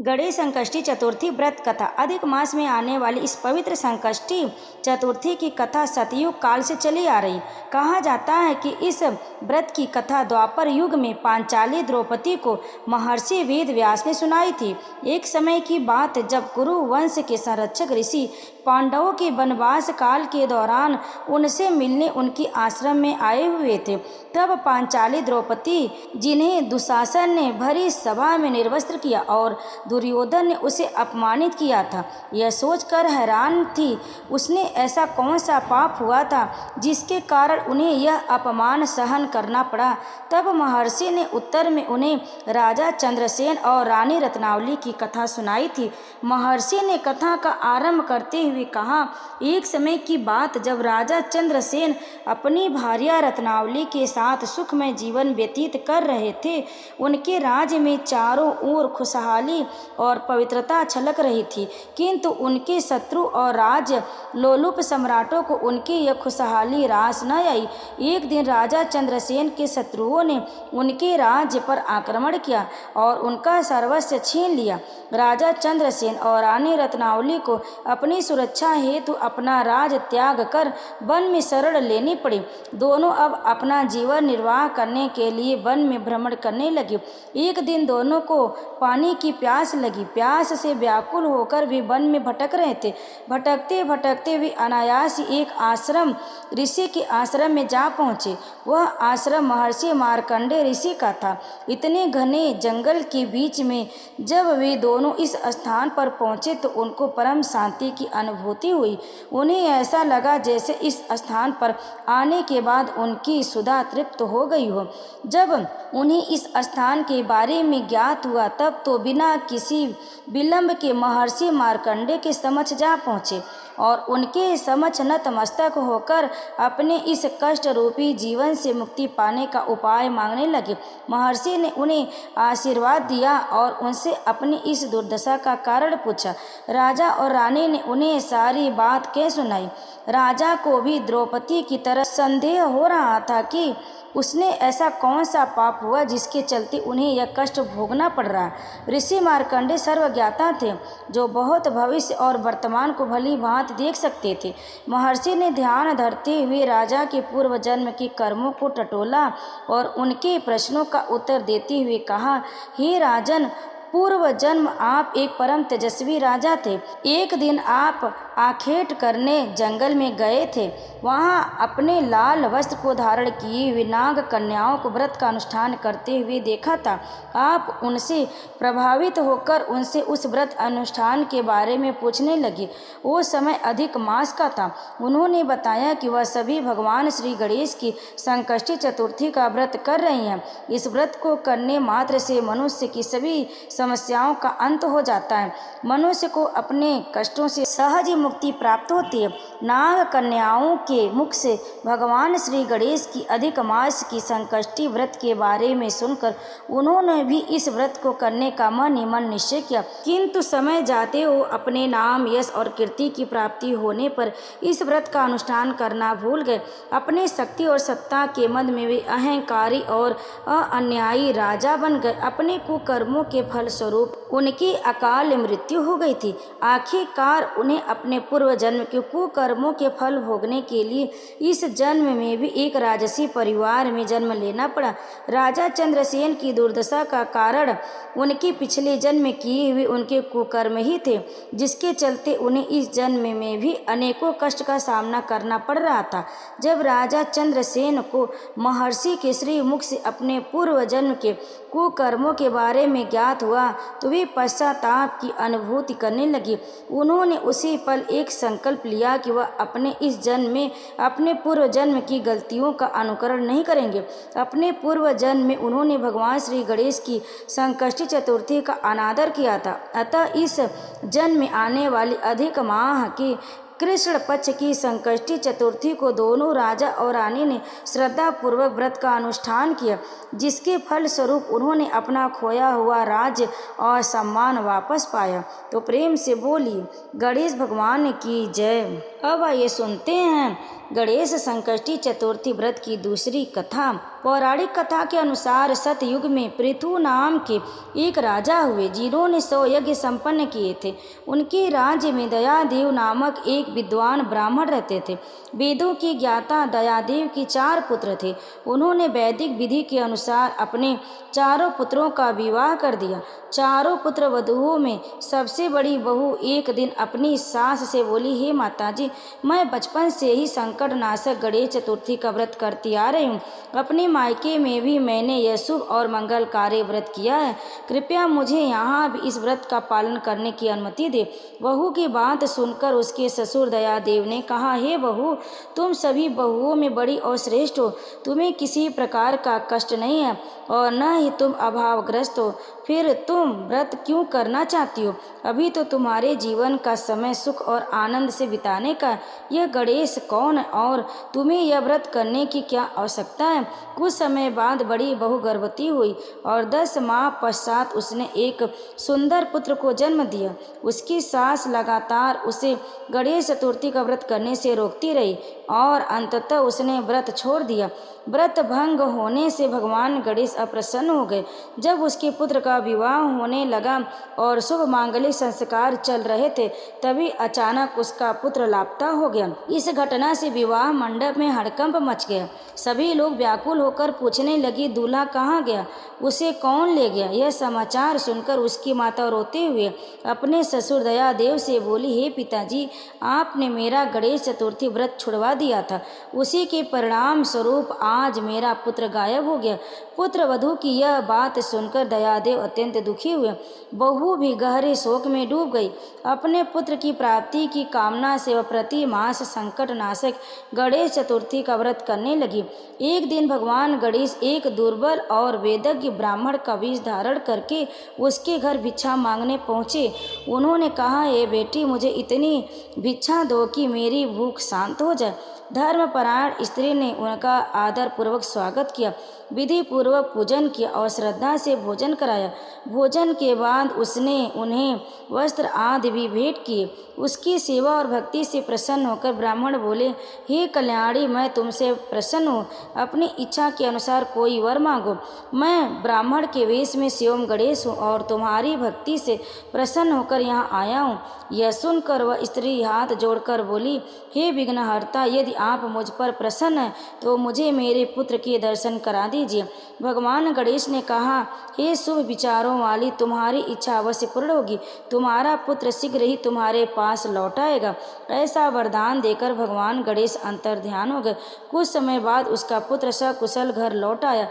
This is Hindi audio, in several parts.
गणेश संकष्टी चतुर्थी व्रत कथा। अधिक मास में आने वाली इस पवित्र संकष्टी चतुर्थी की कथा सतयुग काल से चली आ रही। कहा जाता है कि इस व्रत की कथा द्वापर युग में पांचाली द्रौपदी को महर्षि वेद व्यास ने सुनाई थी। एक समय की बात जब कुरु वंश के संरक्षक ऋषि पांडवों के वनवास काल के दौरान उनसे मिलने उनके आश्रम में आए हुए थे, तब पांचाली द्रौपदी, जिन्हें दुशासन ने भरी सभा में निर्वस्त्र किया और दुर्योधन ने उसे अपमानित किया था, यह सोचकर हैरान थी। उसने ऐसा कौन सा पाप हुआ था जिसके कारण उन्हें यह अपमान सहन करना पड़ा। तब महर्षि ने उत्तर में उन्हें राजा चंद्रसेन और रानी रत्नावली की कथा सुनाई थी। महर्षि ने कथा का आरंभ करते हुए कहा, एक समय की बात जब राजा चंद्रसेन अपनी भार्या रत्नावली के साथ सुखमय जीवन व्यतीत कर रहे थे, उनके राज्य में चारों ओर खुशहाली और पवित्रता छलक रही थी, किंतु उनके शत्रु और राज्य लोलुप सम्राटों को उनकी यह खुशहाली रास न आई। एक दिन राजा चंद्रसेन के शत्रुओं ने उनके राज्य पर आक्रमण किया और उनका सर्वस्व छीन लिया। राजा चंद्रसेन और रानी रत्नावली को अपनी सुरक्षा हेतु अपना राज त्याग कर वन में शरण लेनी पड़ी। दोनों अब अपना जीवन निर्वाह करने के लिए वन में भ्रमण करने लगे। एक दिन दोनों को पानी की प्यास लगी। प्यास से व्याकुल होकर वे वन में भटक रहे थे। भटकते भटकते वे अनायास एक आश्रम ऋषि के आश्रम में जा पहुँचे। वह आश्रम महर्षि मार्कंडेय ऋषि का था। इतने घने जंगल के बीच में जब वे दोनों इस स्थान पर पहुँचे तो उनको परम शांति की अनुभूति हुई। उन्हें ऐसा लगा जैसे इस स्थान पर आने के बाद उनकी सुधा तृप्त हो गई हो। जब उन्हें इस स्थान के बारे में ज्ञात हुआ तब तो बिना किसी विलंब के महर्षि मार्कंडेय के समक्ष जा पहुँचे और उनके समक्ष नतमस्तक होकर अपने इस कष्ट रूपी जीवन से मुक्ति पाने का उपाय मांगने लगे। महर्षि ने उन्हें आशीर्वाद दिया और उनसे अपनी इस दुर्दशा का कारण पूछा। राजा और रानी ने उन्हें सारी बात कह सुनाई। राजा को भी द्रौपदी की तरह संदेह हो रहा था कि उसने ऐसा कौन सा पाप हुआ जिसके चलते उन्हें यह कष्ट भोगना पड़ रहा। ऋषि मार्कंडेय सर्वज्ञाता थे, जो बहुत भविष्य और वर्तमान को भली भांति देख सकते थे। महर्षि ने ध्यान धरते हुए राजा के पूर्व जन्म के कर्मों को टटोला और उनके प्रश्नों का उत्तर देते हुए कहा, हे राजन, पूर्व जन्म आप एक परम तेजस्वी राजा थे। एक दिन आप आखेट करने जंगल में गए थे। वहाँ अपने लाल वस्त्र को धारण किए हुए नाग कन्याओं को व्रत का अनुष्ठान करते हुए देखा था। आप उनसे प्रभावित होकर उनसे उस व्रत अनुष्ठान के बारे में पूछने लगे। वो समय अधिक मास का था। उन्होंने बताया कि वह सभी भगवान श्री गणेश की संकष्टी चतुर्थी का व्रत कर रही हैं। इस व्रत को करने मात्र से मनुष्य की सभी समस्याओं का अंत हो जाता है। मनुष्य को अपने कष्टों से सहज मुक्ति प्राप्त होती है। नाग कन्याओं के मुख से भगवान श्री गणेश की अधिक मास की संकष्टी व्रत के बारे में सुनकर उन्होंने भी इस व्रत को करने का मन ही मन निश्चय किया, किंतु समय जाते हो अपने नाम, यश और कीर्ति की प्राप्ति होने पर इस व्रत का अनुष्ठान करना भूल गए। अपने शक्ति और सत्ता के मद में वे अहंकारी और अन्यायी राजा बन गए। अपने कुकर्मों के फल स्वरूप उनकी अकाल मृत्यु हो गई थी। आखिरकार उन्हें अपने पूर्व जन्म के कुकर्मों के फल भोगने के लिए इस जन्म में भी एक राजसी परिवार में जन्म लेना पड़ा। राजा चंद्रसेन की दुर्दशा का कारण उनके पिछले जन्म किए हुए उनके कुकर्म ही थे, जिसके चलते उन्हें इस जन्म में भी अनेकों कष्ट का सामना करना पड़ रहा था। जब राजा चंद्रसेन को महर्षि के श्री मुख से अपने पूर्व जन्म के कुकर्मों के बारे में ज्ञात हुआ तो वे पश्चाताप की अनुभूति करने लगे। उन्होंने उसी पल एक संकल्प लिया कि वह अपने इस जन्म में अपने पूर्व जन्म की गलतियों का अनुकरण नहीं करेंगे। अपने पूर्व जन्म में उन्होंने भगवान श्री गणेश की संकष्टी चतुर्थी का अनादर किया था, अतः इस जन्म में आने वाली अधिक माह की कृष्ण पक्ष की संकष्टी चतुर्थी को दोनों राजा और रानी ने श्रद्धापूर्वक व्रत का अनुष्ठान किया, जिसके फल स्वरूप उन्होंने अपना खोया हुआ राज्य और सम्मान वापस पाया। तो प्रेम से बोलिए गणेश भगवान की जय। अब आइए सुनते हैं गणेश संकष्टी चतुर्थी व्रत की दूसरी कथा। पौराणिक कथा के अनुसार सतयुग में पृथु नाम के एक राजा हुए जिन्होंने 100 यज्ञ संपन्न किए थे। उनके राज्य में दयादेव नामक एक विद्वान ब्राह्मण रहते थे। वेदों की ज्ञाता दयादेव के 4 पुत्र थे। उन्होंने वैदिक विधि के अनुसार अपने चारों पुत्रों का विवाह कर दिया। चारों पुत्र वधुओं में सबसे बड़ी बहू एक दिन अपनी सास से बोली, हे माताजी, मैं बचपन से ही संकट नाशक गणेश चतुर्थी का व्रत करती आ रही हूँ। अपने मायके में भी मैंने यह शुभ और मंगलकारी व्रत किया है। कृपया मुझे यहाँ भी इस व्रत का पालन करने की अनुमति दे। बहू की बात सुनकर उसके ससुर दयादेव ने कहा, हे बहू, तुम सभी बहुओं में बड़ी और श्रेष्ठ हो। तुम्हें किसी प्रकार का कष्ट नहीं है और न ही तुम अभावग्रस्त हो। फिर तुम व्रत क्यों करना चाहती हो? अभी तो तुम्हारे जीवन का समय सुख और आनंद से बिताने का। यह गणेश कौन है और तुम्हें यह व्रत करने की क्या आवश्यकता है? कुछ समय बाद बड़ी बहू गर्भवती हुई और 10 माह पश्चात उसने एक सुंदर पुत्र को जन्म दिया। उसकी सास लगातार उसे गणेश चतुर्थी का व्रत करने से रोकती रही और अंततः उसने व्रत छोड़ दिया। व्रत भंग होने से भगवान गणेश अप्रसन्न हो गए। जब उसके पुत्र का विवाह होने लगा और शुभ मांगलिक संस्कार चल रहे थे, तभी अचानक उसका पुत्र लापता हो गया। इस घटना से विवाह मंडप में हड़कंप मच गया। सभी लोग व्याकुल होकर पूछने लगे, दूल्हा कहाँ गया? उसे कौन ले गया? यह समाचार सुनकर उसकी माता रोते हुए अपने ससुर दयादेव से बोली, हे पिताजी, आपने मेरा गणेश चतुर्थी व्रत छुड़वा दिया था। उसी के परिणाम स्वरूप आज मेरा पुत्र गायब हो गया। पुत्र वधू की यह बात सुनकर दयादेव अत्यंत दुखी हुए। बहू भी गहरे शोक में डूब गई। अपने पुत्र की प्राप्ति की कामना से वह प्रति मास संकट नाशक गणेश चतुर्थी का व्रत करने लगी। एक दिन भगवान गणेश एक दुर्बल और वेदज्ञ ब्राह्मण का वेश धारण करके उसके घर भिक्षा मांगने पहुँचे। उन्होंने कहा, हे बेटी, मुझे इतनी भिक्षा दो कि मेरी भूख शांत हो जाए। धर्मपरायण स्त्री ने उनका आदर पूर्वक स्वागत किया, विधि पूर्वक पूजन किया और श्रद्धा से भोजन कराया। भोजन के बाद उसने उन्हें वस्त्र आदि भी भेंट किए। उसकी सेवा और भक्ति से प्रसन्न होकर ब्राह्मण बोले, हे कल्याणी, मैं तुमसे प्रसन्न हूँ। अपनी इच्छा के अनुसार कोई वर मांगो। मैं ब्राह्मण के वेश में स्वयं गणेश हूँ और तुम्हारी भक्ति से प्रसन्न होकर यहाँ आया हूँ। यह सुनकर वह स्त्री हाथ जोड़कर बोली, हे विघ्नहर्ता, यदि आप मुझ पर प्रसन्न हैं तो मुझे मेरे पुत्र के दर्शन करा दीजिए। भगवान गणेश ने कहा, हे शुभ विचारों वाली, तुम्हारी इच्छा अवश्य पूर्ण होगी। तुम्हारा पुत्र शीघ्र ही तुम्हारे पास लौट आएगा। ऐसा वरदान देकर भगवान गणेश अंतर्ध्यान हो गए। कुछ समय बाद उसका पुत्र सकुशल घर लौट आया।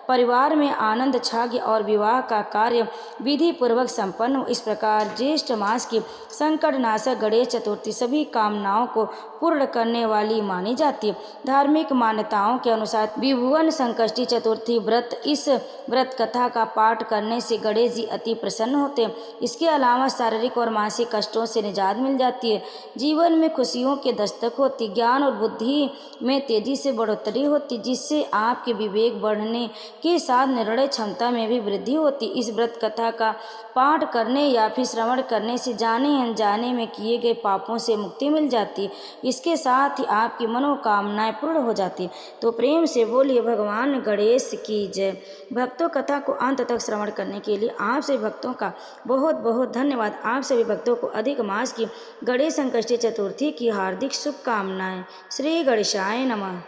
परिवार में आनंद छा गया और विवाह का कार्य विधि पूर्वक संपन्न हो। इस प्रकार ज्येष्ठ मास की संकट नाशक गणेश चतुर्थी सभी कामनाओं को पूर्ण करने वाली मानी जाती है। धार्मिक मान्यताओं के अनुसार विभुवन संकष्टी चतुर्थी व्रत, इस व्रत कथा का पाठ करने से गणेश जी अति प्रसन्न होते हैं। इसके अलावा शारीरिक और मानसिक कष्टों से निजात मिल जाती है। जीवन में खुशियों के दस्तक होती, ज्ञान और बुद्धि में तेजी से बढ़ोतरी होती, जिससे आपके विवेक बढ़ने के साथ निर्णय क्षमता में भी वृद्धि होती। इस व्रत कथा का पाठ करने या फिर श्रवण करने से जाने अनजाने में किए गए पापों से मुक्ति मिल जाती है। इसके साथ ही आपकी मनोकामनाएं पूर्ण हो जाती। तो प्रेम से बोलिए भगवान गणेश की जय। भक्तों, कथा को अंत तक श्रवण करने के लिए आप सभी भक्तों का बहुत बहुत धन्यवाद। आप सभी भक्तों को अधिक मास की गणेश संकष्टी चतुर्थी की हार्दिक शुभकामनाएं। श्री गणेशाय नमः।